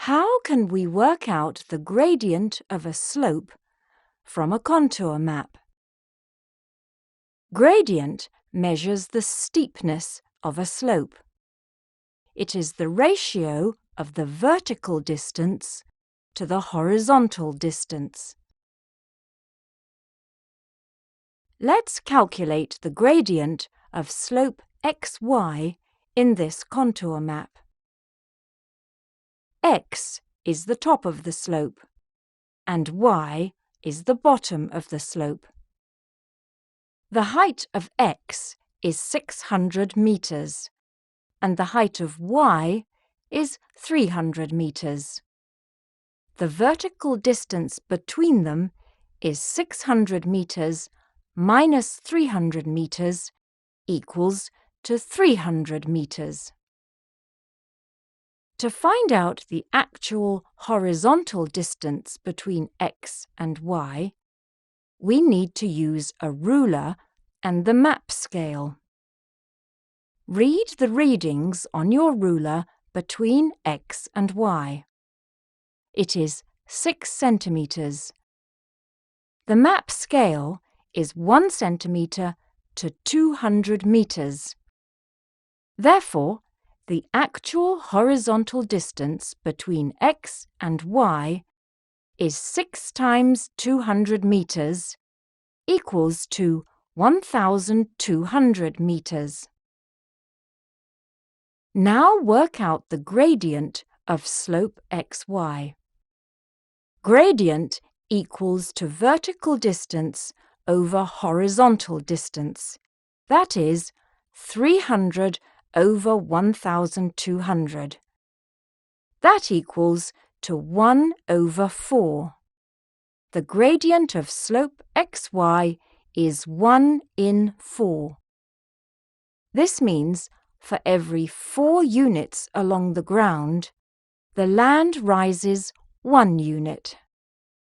How can we work out the gradient of a slope from a contour map? Gradient measures the steepness of a slope. It is the ratio of the vertical distance to the horizontal distance. Let's calculate the gradient of slope xy in this contour map. X is the top of the slope, and y is the bottom of the slope. The height of x is 600 meters, and the height of y is 300 meters. The vertical distance between them is 600 meters minus 300 meters equals to 300 meters. To find out the actual horizontal distance between x and y, we need to use a ruler and the map scale. Read the readings on your ruler between x and y. It is 6 centimeters. The map scale is 1 centimeter to 200 meters. Therefore, the actual horizontal distance between x and y is 6 times 200 meters equals to 1,200 meters. Now work out the gradient of slope xy. Gradient equals to vertical distance over horizontal distance, that is 300 over 1,200. That equals to 1 over 4. The gradient of slope xy is 1 in 4. This means for every 4 units along the ground, the land rises 1 unit.